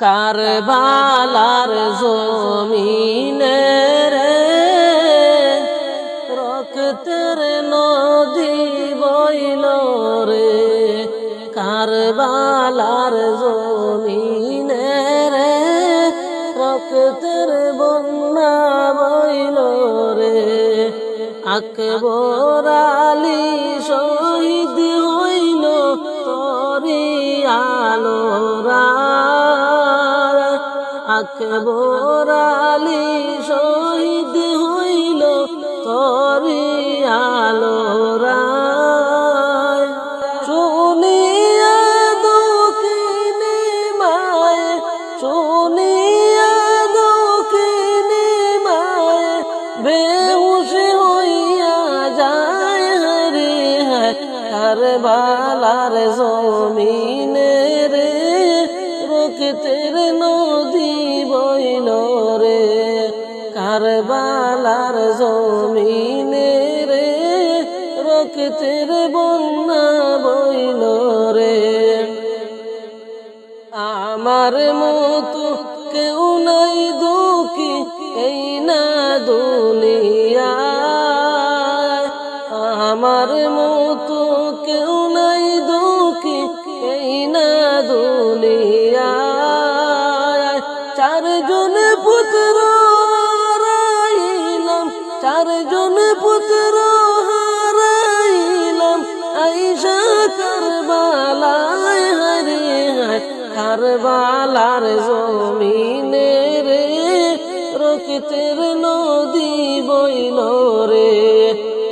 কারবালার জমিনে রে রক্তের নদী বইল রে, কারবালার জমিনে রে রক্তের বন্যা বইল রে। আকবর আলী শহীদ হইল তরি আলোরা, আকবর আলী শহীদ হইল তরি আলোরা। শুনিয়া দুঃখিনী মায়, শুনিয়া দুঃখিনী মায় বেহুশ হইয়া যায় রে। কারবালার জমিনে রে রক্তের নদী বইল রে, কারবালার জমিনে রে রক্তের বন্যা বইল রে। আমার মতো কেউ নাই দুঃখী এই না দুনিয়ায়, আমার মতো কেউ নাই দুঃখী এই না দুনিয়ায়। চারজন পুত্র হারাইলাম, চারজন পুত্র হারাইলাম আইসা কারবালায় হারে। কারবালার জমিনে রে রক্তের নদী বইল রে,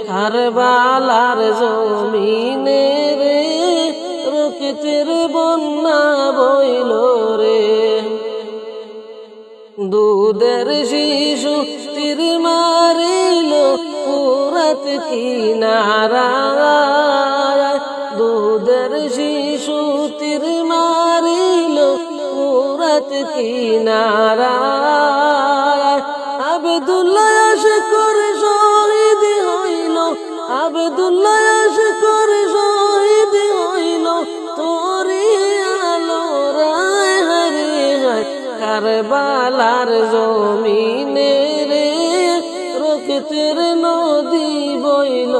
কারবালার জমিনে রে রক্তের বন্যা বইল রে। দুধের শিশু তীর মারিল ফুরাত কিনারায়, দুধের শিশু তীর মারিল ফুরাত কিনারায়। আব্দুল্লাহ আশকর শহীদ হইল, আব্দুল্লাহ আশকর শহীদ হইল তোরে আলোরায় হারে। কারবালার জমিনে রে রক্তের নদী বইল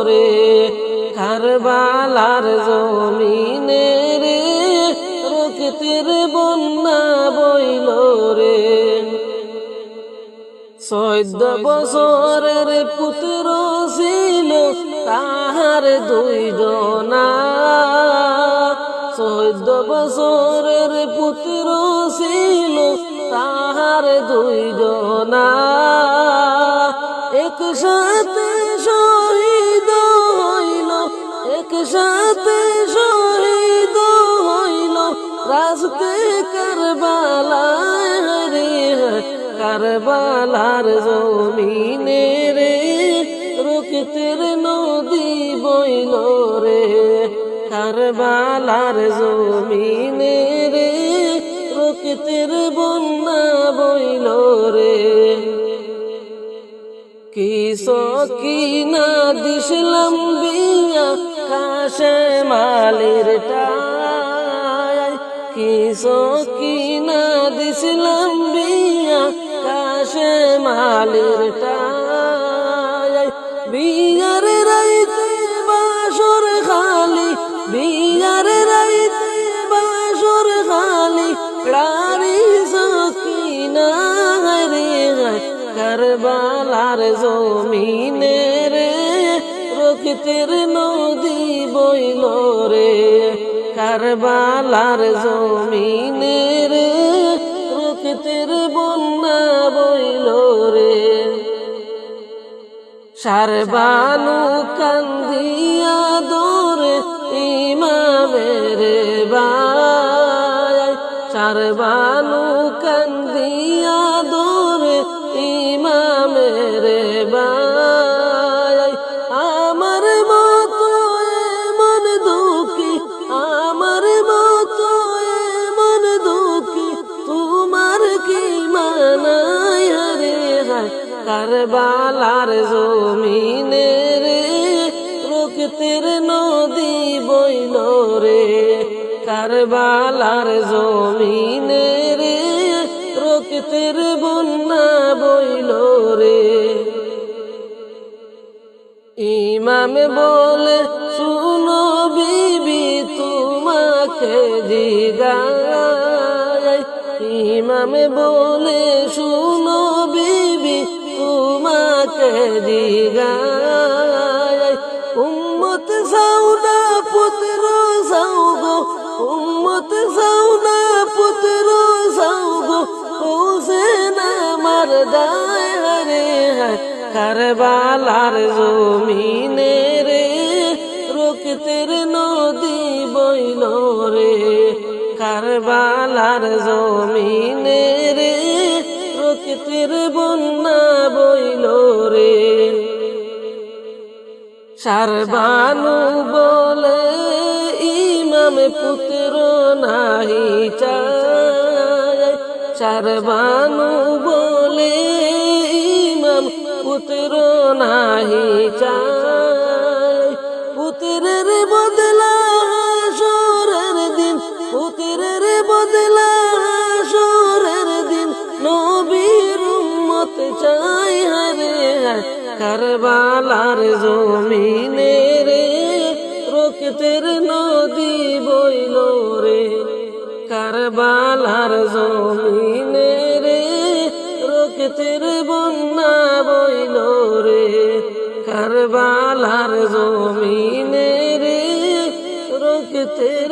রে, কারবালার জমিনে রে রক্তের বন্যা বইল রে। 14 বছরের পুত্র ছিল তাহার দুইজনা, 14 বছরের পুত্র ছিল তাহার দুইজনা। একসাথে শহীদ হইল, একসাথে শহীদ হইল রাস্তে কারবালায় রে। কারবালার জমিনে রে রক্তের নদী বইল রে, কারবালার জমিনে রে রক্তের বন্যা বইল রে। কি সকিনা দিছিলাম বিয়া কাশেম আলীর টায়, কি সকিনা দিছিলাম বিয়া কাশেম আলীর টায়। বিয়ার রাইতে বাসর খালি, বিয়ার রাইতে বাসর খালি রারি সকিনা রে। কারবালার জমিনে রে রক্তের নদী বইল রে, কারবালার জমিনে রে রক্তের বন্যা বইল রে। সারবানু কান্দিয়া দোরে ইমামের বায়, সারবানু কান্দিয়া দোরে ইমামের বায়। আমার মতো এমন দুঃখী, আমার মতো এমন দুঃখী তোমার কি মানায় রে। কারবালার জমিনে রে রক্তের নদী বইল রে, কারবালার জমিনে রে রক্তের বন্যা বইল রে। ইমাম বলে শুনো বিবি তোমাকে জিগায়, ইমাম বলে শুনো বিবি তোমাকে জিগায়। উম্মত সাউনা পুত্র সাউগো, উম্মত সাউনা পুত্র সাউগো, হোসেন আমার দায় রে হায়। কারবালার জমিনে রে রক্তের নদী বইল রে। কারবালার জমিনে রে রক্তের বন্যা বইল রে। সারবানু বলে ইমাম পুত্র নাহি চায়, সারবানু বলে ইমাম পুত্র নাহি চায়। পুত্রের বদলা হাসরের দিন, পুত্রের বদলা হাসরের দিন, নবীর উম্মত চাই হারে হায়। কারবালার জমিনে রে রক্তের নদী বইল রে। কারবালার জমিনে রে রক্তের বন্যা বইল রে। কারবালার জমিনে রে রক্তের